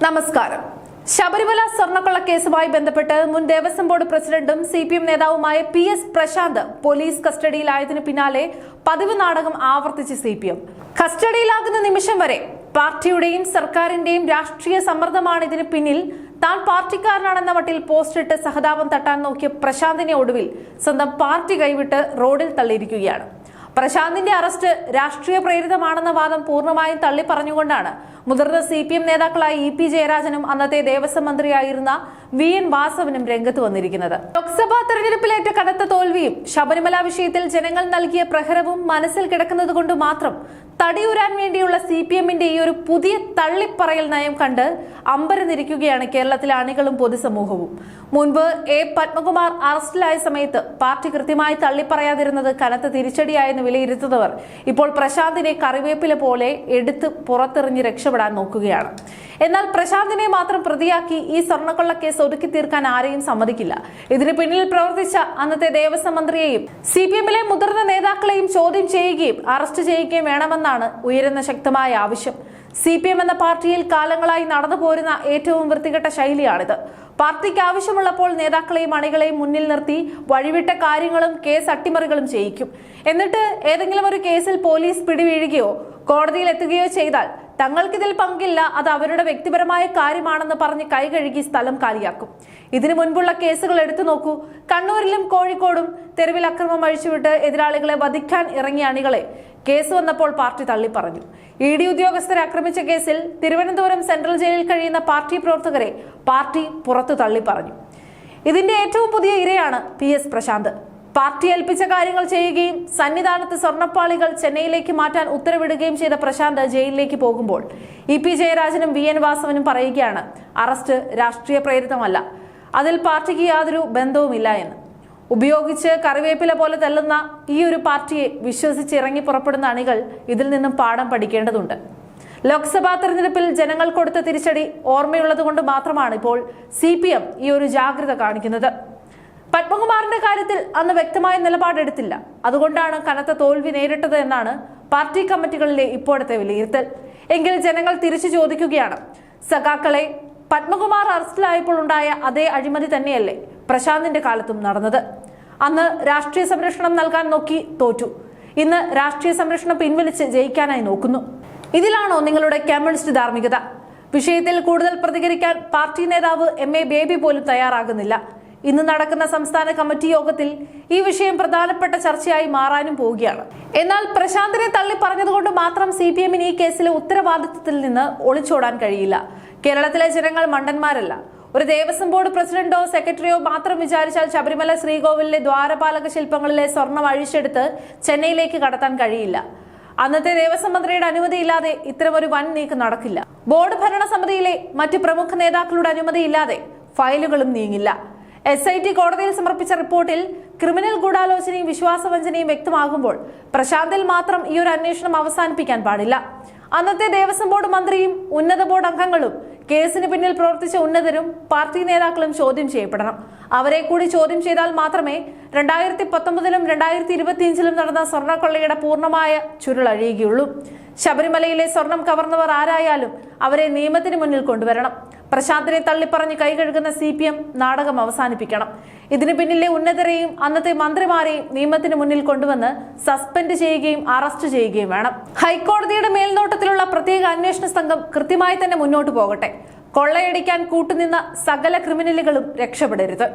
നമസ്കാരം. ശബരിമല സ്വർണ്ണക്കൊള്ള കേസുമായി ബന്ധപ്പെട്ട് മുൻ ദേവസ്വം ബോർഡ് പ്രസിഡന്റും CPM നേതാവുമായ PS പ്രശാന്ത് പോലീസ് കസ്റ്റഡിയിലായതിനു പിന്നാലെ പതിവ് നാടകം ആവർത്തിച്ച് CPM. കസ്റ്റഡിയിലാകുന്ന നിമിഷം വരെ പാർട്ടിയുടെയും സർക്കാരിന്റെയും രാഷ്ട്രീയ സമ്മർദ്ദമാണ് ഇതിന് പിന്നിൽ. താൻ പാർട്ടിക്കാരനാണെന്ന മട്ടിൽ പോസ്റ്റിട്ട് സഹതാപം തട്ടാൻ നോക്കിയ പ്രശാന്തിനെ ഒടുവിൽ സ്വന്തം പാർട്ടി കൈവിട്ട് റോഡിൽ തള്ളിയിരിക്കുകയാണ്. പ്രശാന്തിന്റെ അറസ്റ്റ് രാഷ്ട്രീയ പ്രേരിതമാണെന്ന വാദം പൂർണ്ണമായും തള്ളി പറഞ്ഞുകൊണ്ടാണ് മുതിർന്ന CPM നേതാക്കളായ EP ജയരാജനും അന്നത്തെ ദേവസ്വം മന്ത്രിയായിരുന്ന VN വാസവനും രംഗത്ത് വന്നിരിക്കുന്നത്. ലോക്സഭാ തെരഞ്ഞെടുപ്പിലേറ്റ കനത്ത തോൽവിയും ശബരിമല വിഷയത്തിൽ ജനങ്ങൾ നൽകിയ പ്രഹരവും മനസ്സിൽ കിടക്കുന്നത് കൊണ്ട് മാത്രം തടിയൂരാൻ വേണ്ടിയുള്ള CPMന്റെ ഈ ഒരു പുതിയ തള്ളിപ്പറയൽ നയം കണ്ട് അമ്പരന്നിരിക്കുകയാണ് കേരളത്തിലെ അണികളും പൊതുസമൂഹവും. മുൻപ് A പത്മകുമാർ അറസ്റ്റിലായ സമയത്ത് പാർട്ടി കൃത്യമായി തള്ളിപ്പറയാതിരുന്നത് കനത്ത തിരിച്ചടിയായെന്ന് വിലയിരുത്തുന്നവർ ഇപ്പോൾ പ്രശാന്തിനെ കറിവേപ്പില പോലെ എടുത്ത് പുറത്തെറിഞ്ഞ് രക്ഷപ്പെടാൻ നോക്കുകയാണ്. എന്നാൽ പ്രശാന്തിനെ മാത്രം പ്രതിയാക്കി ഈ സ്വർണ്ണക്കൊള്ള കേസ് ഒതുക്കി തീർക്കാൻ ആരെയും സമ്മതിക്കില്ല. ഇതിന് പിന്നിൽ പ്രവർത്തിച്ച അന്നത്തെ ദേവസ്വം മന്ത്രിയെയും CPMലെ മുതിർന്ന നേതാക്കളെയും ചോദ്യം ചെയ്യുകയും അറസ്റ്റ് ചെയ്യുകയും വേണമെന്നാണ് ഉയരുന്ന ശക്തമായ ആവശ്യം. CPM എന്ന പാർട്ടിയിൽ കാലങ്ങളായി നടന്നു പോരുന്ന ഏറ്റവും വൃത്തികെട്ട ശൈലിയാണിത്. പാർട്ടിക്ക് ആവശ്യമുള്ളപ്പോൾ നേതാക്കളെയും അണികളെയും മുന്നിൽ നിർത്തി വഴിവിട്ട കാര്യങ്ങളും കേസ് അട്ടിമറികളും ചെയ്യിക്കും. എന്നിട്ട് ഏതെങ്കിലും ഒരു കേസിൽ പോലീസ് പിടിവീഴുകയോ കോടതിയിൽ എത്തുകയോ ചെയ്താൽ തങ്ങൾക്കിതിൽ പങ്കില്ല, അത് അവരുടെ വ്യക്തിപരമായ കാര്യമാണെന്ന് പറഞ്ഞ് കൈകഴുകി സ്ഥലം കാലിയാക്കും. ഇതിനു മുൻപുള്ള കേസുകൾ എടുത്തു നോക്കൂ. കണ്ണൂരിലും കോഴിക്കോടും തെരുവിൽ അക്രമം അഴിച്ചുവിട്ട് എതിരാളികളെ വധിക്കാൻ ഇറങ്ങിയ അണികളെ കേസ് വന്നപ്പോൾ പാർട്ടി തള്ളിപ്പറഞ്ഞു. ED ഉദ്യോഗസ്ഥരെ ആക്രമിച്ച കേസിൽ തിരുവനന്തപുരം സെൻട്രൽ ജയിലിൽ കഴിയുന്ന പാർട്ടി പ്രവർത്തകരെ പാർട്ടി പുറത്തു തള്ളിപ്പറഞ്ഞു. ഇതിന്റെ ഏറ്റവും പുതിയ ഇരയാണ് PS പ്രശാന്ത്. പാർട്ടി ഏൽപ്പിച്ച കാര്യങ്ങൾ ചെയ്യുകയും സന്നിധാനത്ത് സ്വർണ്ണപ്പാളികൾ ചെന്നൈയിലേക്ക് മാറ്റാൻ ഉത്തരവിടുകയും ചെയ്ത പ്രശാന്ത് ജയിലിലേക്ക് പോകുമ്പോൾ EP ജയരാജനും VN വാസവനും പറയുകയാണ് അറസ്റ്റ് രാഷ്ട്രീയ പ്രേരിതമല്ല, അതിൽ പാർട്ടിക്ക് യാതൊരു ബന്ധവുമില്ല എന്ന്. ഉപയോഗിച്ച് കറിവേപ്പില പോലെ തള്ളുന്ന ഈ ഒരു പാർട്ടിയെ വിശ്വസിച്ച് ഇറങ്ങി പുറപ്പെടുന്ന അണികൾ ഇതിൽ നിന്നും പാഠം പഠിക്കേണ്ടതുണ്ട്. ലോക്സഭാ തെരഞ്ഞെടുപ്പിൽ ജനങ്ങൾ കൊടുത്ത തിരിച്ചടി ഓർമ്മയുള്ളത് കൊണ്ട് മാത്രമാണ് ഇപ്പോൾ CPM ഈ ഒരു ജാഗ്രത കാണിക്കുന്നത്. പത്മകുമാറിന്റെ കാര്യത്തിൽ അന്ന് വ്യക്തമായ നിലപാടെടുത്തില്ല, അതുകൊണ്ടാണ് കനത്ത തോൽവി നേരിട്ടത് എന്നാണ് പാർട്ടി കമ്മിറ്റികളിലെ ഇപ്പോഴത്തെ വിലയിരുത്തൽ. എങ്കിൽ ജനങ്ങൾ തിരിച്ചു ചോദിക്കുകയാണ്, സഖാക്കളെ, പത്മകുമാർ അറസ്റ്റിലായപ്പോൾ ഉണ്ടായ അതേ അഴിമതി തന്നെയല്ലേ പ്രശാന്തിന്റെ കാലത്തും നടന്നത്? അന്ന് രാഷ്ട്രീയ സംരക്ഷണം നൽകാൻ നോക്കി തോറ്റു. ഇന്ന് രാഷ്ട്രീയ സംരക്ഷണം പിൻവലിച്ച് ജയിക്കാനായി നോക്കുന്നു. ഇതിലാണോ നിങ്ങളുടെ കമ്മ്യൂണിസ്റ്റ് ധാർമ്മികത? വിഷയത്തിൽ കൂടുതൽ പ്രതികരിക്കാൻ പാർട്ടി നേതാവ് MA ബേബി പോലും തയ്യാറാകുന്നില്ല. ഇന്ന് നടക്കുന്ന സംസ്ഥാന കമ്മിറ്റി യോഗത്തിൽ ഈ വിഷയം പ്രധാനപ്പെട്ട ചർച്ചയായി മാറാനും പോവുകയാണ്. എന്നാൽ പ്രശാന്തിനെ തള്ളി പറഞ്ഞതുകൊണ്ട് മാത്രം CPMന് ഈ കേസിലെ ഉത്തരവാദിത്വത്തിൽ നിന്ന് ഒളിച്ചോടാൻ കഴിയില്ല. കേരളത്തിലെ ജനങ്ങൾ മണ്ടന്മാരല്ല. ഒരു ദേവസ്വം ബോർഡ് പ്രസിഡന്റോ സെക്രട്ടറിയോ മാത്രം വിചാരിച്ചാൽ ശബരിമല ശ്രീകോവിലിലെ ദ്വാരപാലക ശില്പങ്ങളിലെ സ്വർണം അഴിച്ചെടുത്ത് ചെന്നൈയിലേക്ക് കടത്താൻ കഴിയില്ല. അന്നത്തെ ദേവസ്വം മന്ത്രിയുടെ അനുമതിയില്ലാതെ ഇത്തരമൊരു വൻ നീക്കം നടക്കില്ല. ബോർഡ് ഭരണസമിതിയിലെ മറ്റ് പ്രമുഖ നേതാക്കളുടെ അനുമതിയില്ലാതെ ഫയലുകളും നീങ്ങില്ല. SIT കോടതിയിൽ സമർപ്പിച്ച റിപ്പോർട്ടിൽ ക്രിമിനൽ ഗൂഢാലോചനയും വിശ്വാസവഞ്ചനയും വ്യക്തമാകുമ്പോൾ പ്രശാന്തിൽ മാത്രം ഈ ഒരു അന്വേഷണം അവസാനിപ്പിക്കാൻ പാടില്ല. അന്നത്തെ ദേവസ്വം ബോർഡ് മന്ത്രിയും ഉന്നത ബോർഡ് അംഗങ്ങളും കേസിന് പിന്നിൽ പ്രവർത്തിച്ച ഉന്നതരും പാർട്ടി നേതാക്കളും ചോദ്യം ചെയ്യപ്പെടണം. അവരെ കൂടി ചോദ്യം ചെയ്താൽ മാത്രമേ 2019ലും 2025ലും നടന്ന സ്വർണ്ണക്കൊള്ളയുടെ പൂർണ്ണമായ ചുരുളഴിയുകയുള്ളൂ. ശബരിമലയിലെ സ്വർണം കവർന്നവർ ആരായാലും അവരെ നിയമത്തിന് മുന്നിൽ കൊണ്ടുവരണം. പ്രശാന്തിനെ തള്ളിപ്പറഞ്ഞ് കൈകഴുകുന്ന CPM നാടകം അവസാനിപ്പിക്കണം. ഇതിനു പിന്നിലെ ഉന്നതരെയും അന്നത്തെ മന്ത്രിമാരെയും നിയമത്തിന് മുന്നിൽ കൊണ്ടുവന്ന് സസ്പെൻഡ് ചെയ്യുകയും അറസ്റ്റ് ചെയ്യുകയും വേണം. ഹൈക്കോടതിയുടെ മേൽനോട്ടത്തിലുള്ള പ്രത്യേക അന്വേഷണ സംഘം കൃത്യമായി തന്നെ മുന്നോട്ട് പോകട്ടെ. കൊള്ളയടിക്കാൻ കൂട്ടുനിന്ന സകല ക്രിമിനലുകളും രക്ഷപ്പെടരുത്.